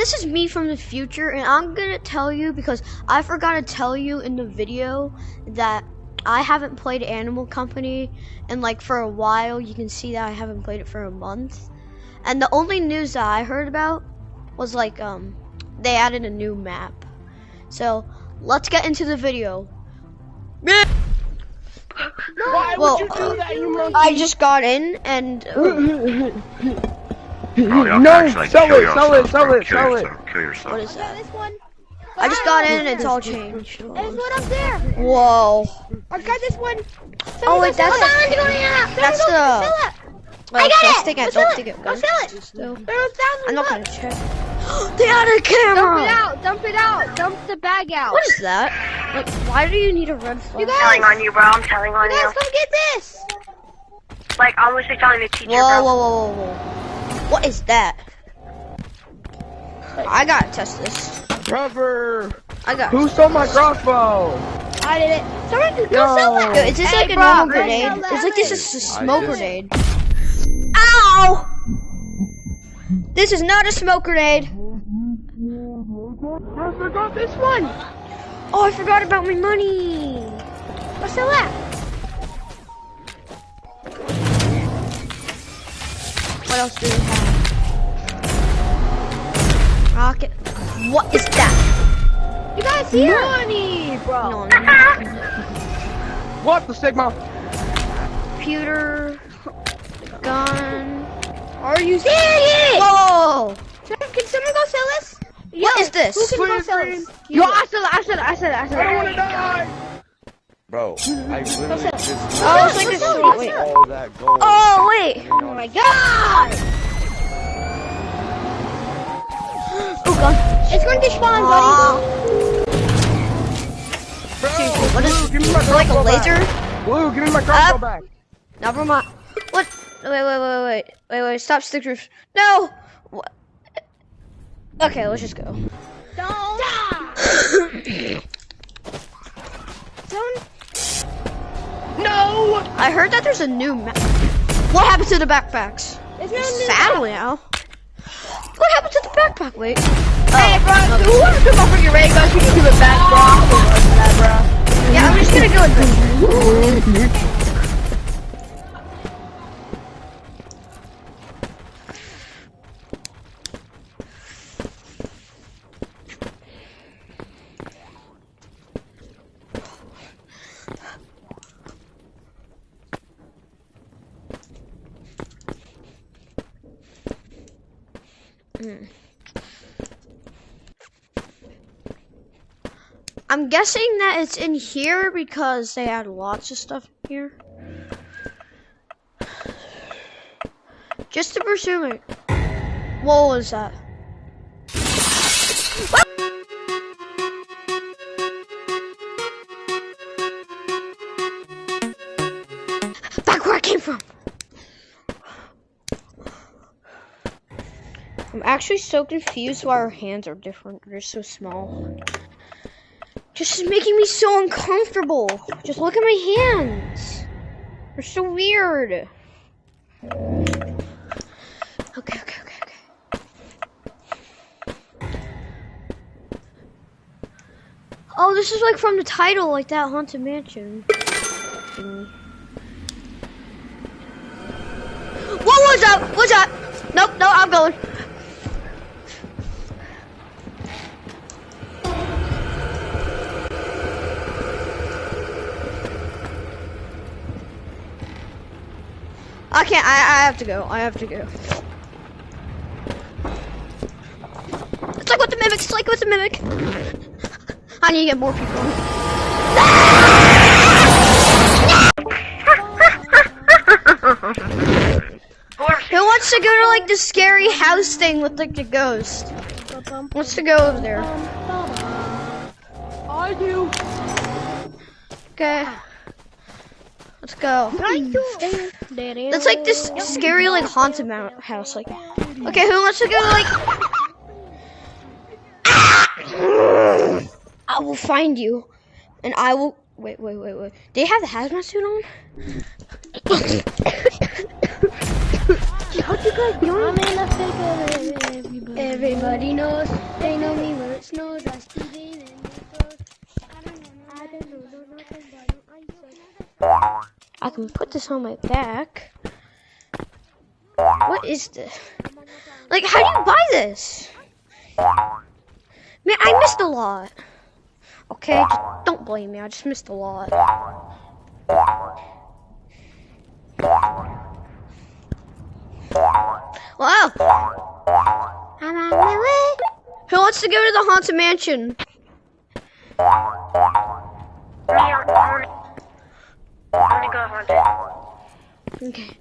this is me from the future, and I'm gonna tell you because I forgot to tell you in the video that I haven't played Animal Company, and like for a while. You can see that I haven't played it for a month, and the only news that I heard about was like they added a new map. So let's get into the video. Why would you do that, you monkey? I just got in and No, sell it. Kill yourself. what is that? This one. I just got in and it's all changed. There's one up there. Whoa. I got this one. Oh wait, that's the. I got it. I don't think it I'll was. sell it. Still. There are 1,000 I'm not gonna bucks. check. They added a camera. Dump it out. Dump the bag out. What is that? Like, why do you need a red flag? You guys, Telling on you, bro. I'm telling on you guys you. come get this. Like, I'm literally telling the teacher, Whoa, bro. whoa. What is that? I gotta test this. Trevor, I got. who stole my crossbow? I did it. Someone go Yo. sell that. Yo, is this Hey, like a bro, normal go grenade? sell that. It's like this is a smoke I did. grenade. Ow! This is not a smoke grenade. Trevor got this one. Oh, I forgot about my money. Go sell that. What else do we have? Rocket. What is that? You guys here? Money, bro. No. What the Sigma? Computer. Gun. Are you serious? Whoa! Trevor, can someone go sell this? What is this? Who can go Please, sell please. this? Yo, I sell it. I don't want to die. Bro, I literally just Oh, it's like a Wait, wait. all that gold. Oh wait. Oh my god! Oh god. It's going to spawn, buddy. Bro, What is Blue, give me my like a crossbow laser? back. Blue, give me my crossbow back. Never mind. What? Wait. Stop stickers. No. What? Okay, let's just go. Don't. No! I heard that there's a new map. What happened to the backpacks? There's no It's new sad now. What happened to the backpack? Wait. Hey, bro, okay. who wants to come up with your ray gun? You can give it back, bro. Yeah, I'm just gonna go with this. I'm guessing that it's in here because they had lots of stuff here. Just to presume it. What was that? Back where I came from. I'm actually so confused why our hands are different. They're so small. This is making me so uncomfortable. Just look at my hands. They're so weird. Okay. Oh, this is like from the title, like that Haunted Mansion thingy. What was that? What's that? Nope, no, I'm going. I can't, I have to go. It's like with the mimic. I need to get more people. Who wants to go to like the scary house thing with like the ghost? Wants to go over there? I do. Okay. Let's go. That's like this scary like haunted house. Like, okay, who wants to go like? I will find you, and I will. Wait. Do they have the hazmat suit on? How'd you guys doing? I'm in a figure. Everybody knows, they know me when it snows. I Steven and it goes. I don't know nothing but I can put this on my back. What is this? Like, how do you buy this? Man, I missed a lot. Okay, just don't blame me. I just missed a lot. Wow. I'm on my way. Who wants to go to the Haunted Mansion? I want to go haunted. Okay.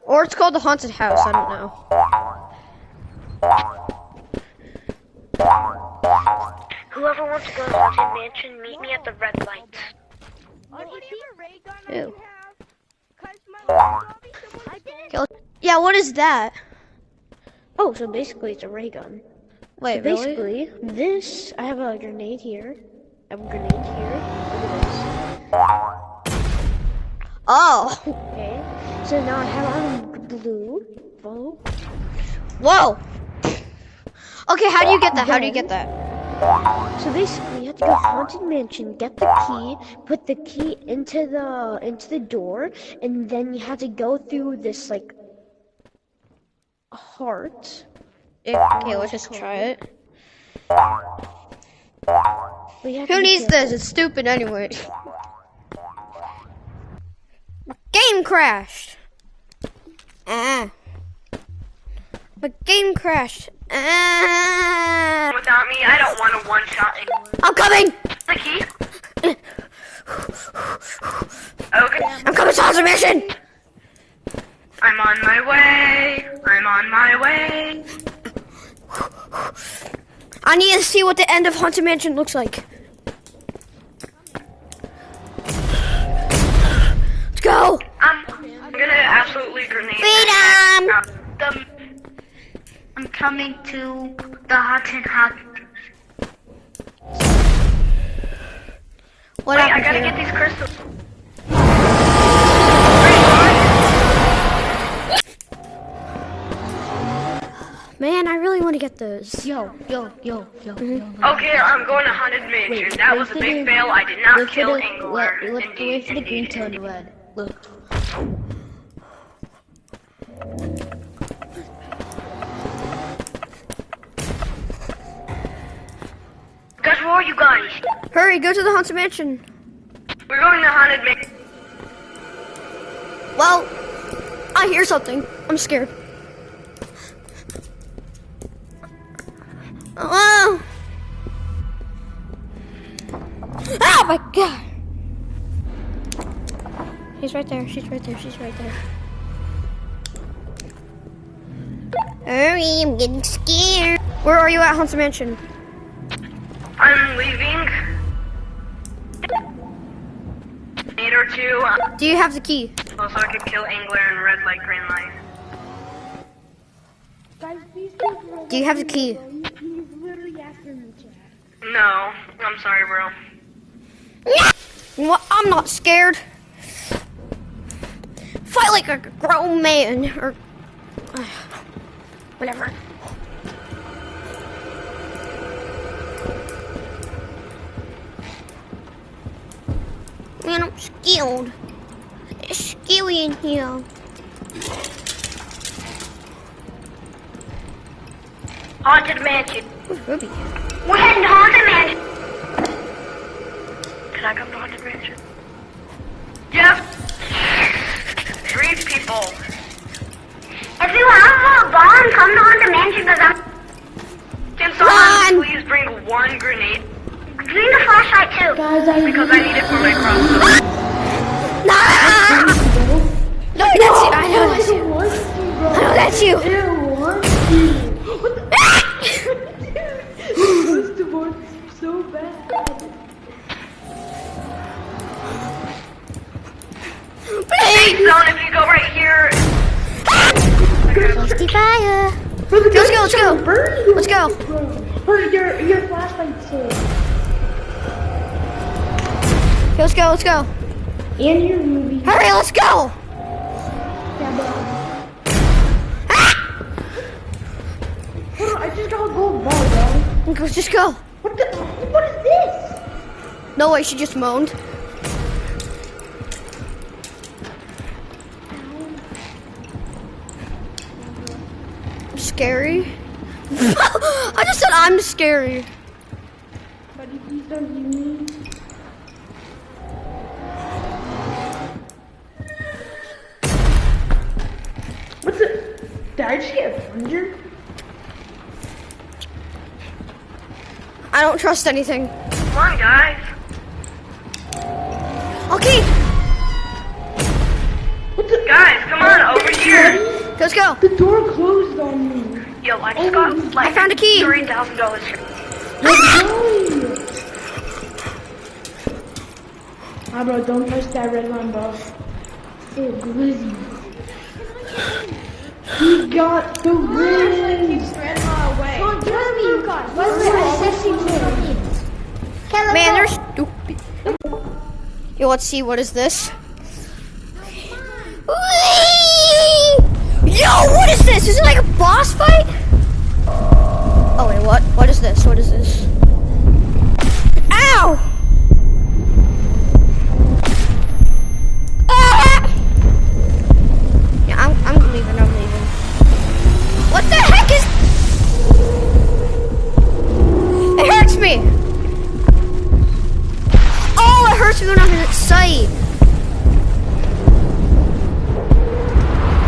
Or it's called the Haunted House. I don't know. Whoever wants to go to the haunted mansion, meet me at the red lights. Ew. Yeah, what is that? Oh, so basically it's a ray gun. Wait, so basically, really? This, I have a grenade here. I have a grenade here. Look at this. Oh! Okay, so now I have on blue. Whoa. Whoa! Okay, how do you get that? How do you get that? So basically, you have to go Haunted Mansion, get the key, put the key into the door, and then you have to go through this like heart. Okay, let's just try it. Who needs this? It's stupid anyway. My game crashed. My game crashed. Without me, I don't want a one-shot anymore. I'm coming! The key? Okay. I'm coming to Haunted Mansion! I'm on my way. I'm on my way. I need to see what the end of Haunted Mansion looks like. Let's go! I'm gonna absolutely grenade. Freedom! I'm coming to the haunted house. What Wait, I happened gotta here? get these crystals. Man, I really want to get those. Yo. Okay, I'm going to haunted mansion. That was a big fail. I did not kill Angler. Wait for the green to turn red. Look. Guys, where are you guys? Hurry, go to the Haunted Mansion. We're going to haunted mansion. Well, I hear something. I'm scared. Oh! Oh my god! She's right there. She's right there. She's right there. Hurry! I'm getting scared. Where are you at, Haunted Mansion? I'm leaving. 8 or 2. Do you have the key? So I could kill Angler and red light, green light. Do you have the key? No, I'm sorry, bro. Well, I'm not scared. Fight like a grown man, or whatever. Man, I'm scared. It's scary in here. Haunted mansion. Where's Ruby? We're heading to haunted mansion. Can I come to haunted mansion? Yes. 3 people. If you have a bomb, come to haunted mansion because I'm. Can someone please bring 1 grenade? Bring the flashlight too. Because I need it for my crossbow. No, that's you. I know that's you. I know that's you. Safe zone if you go right here. Safety fire. Let's go, let's go. Let's go. Your flashlight's here. Okay, let's go, let's go. And your movie. Hurry, let's go. Yeah, just got a gold ball, bro. Let's just go. What is this? No way, she just moaned. Scary? I just said I'm scary. Buddy, please don't hear me. What's it? Did I just get a plunger? I don't trust anything. Come on, guys. Okay, Guys, come on, over here. let's go. The door closed on me. Yo, I just got like I found a key. $3,000. Ah, bro, don't touch that red line, bro. Ew, glizzy. We got the rings. Oh, Jeremy, you guys. Man, they're stupid. Yo, let's see, what is this? Yo, what is this? Is it like a boss fight? Oh wait, what? What is this? What is this? Ow! Ah! Yeah, I'm leaving. I'm leaving. What the heck is? It hurts me. Oh, it hurts me when I'm in sight.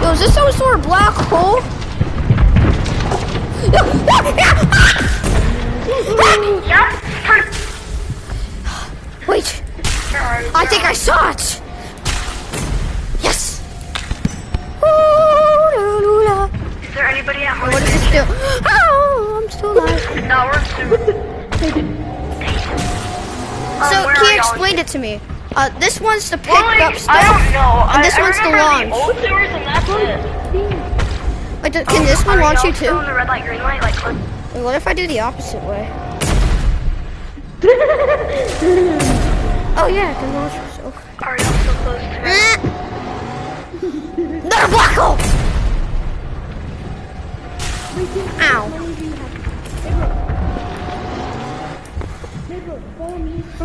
Yo, is this some sort of black hole? Wait, I think I saw it. Yes. Is there anybody at home? What does this do? Oh, I'm still alive. No, we're super. So, where can are you y'all? explain it to me? This one's to pick Well, up like, stuff. I don't know. And this one's to remember launch. the old sewers and that's it. Wait, can this one Are launch y'all you still too? in the red light, green light? Like, Wait, what if I do the opposite way? Oh yeah, I can launch yourself. are y'all still close to me? Another black hole! Ow.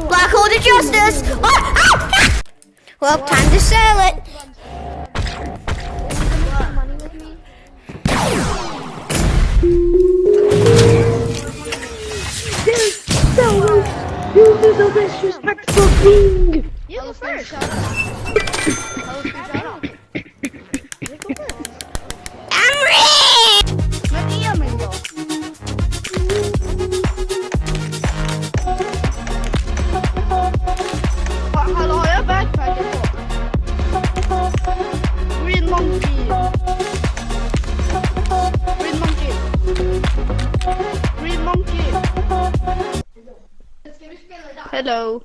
Black hole to justice! Ah! Well, time to sell it. This is a disrespectful thing. You go first. I'm rich! Hallå, har jag backpacken på? Green monkey. Green monkey. Green monkey. Hello.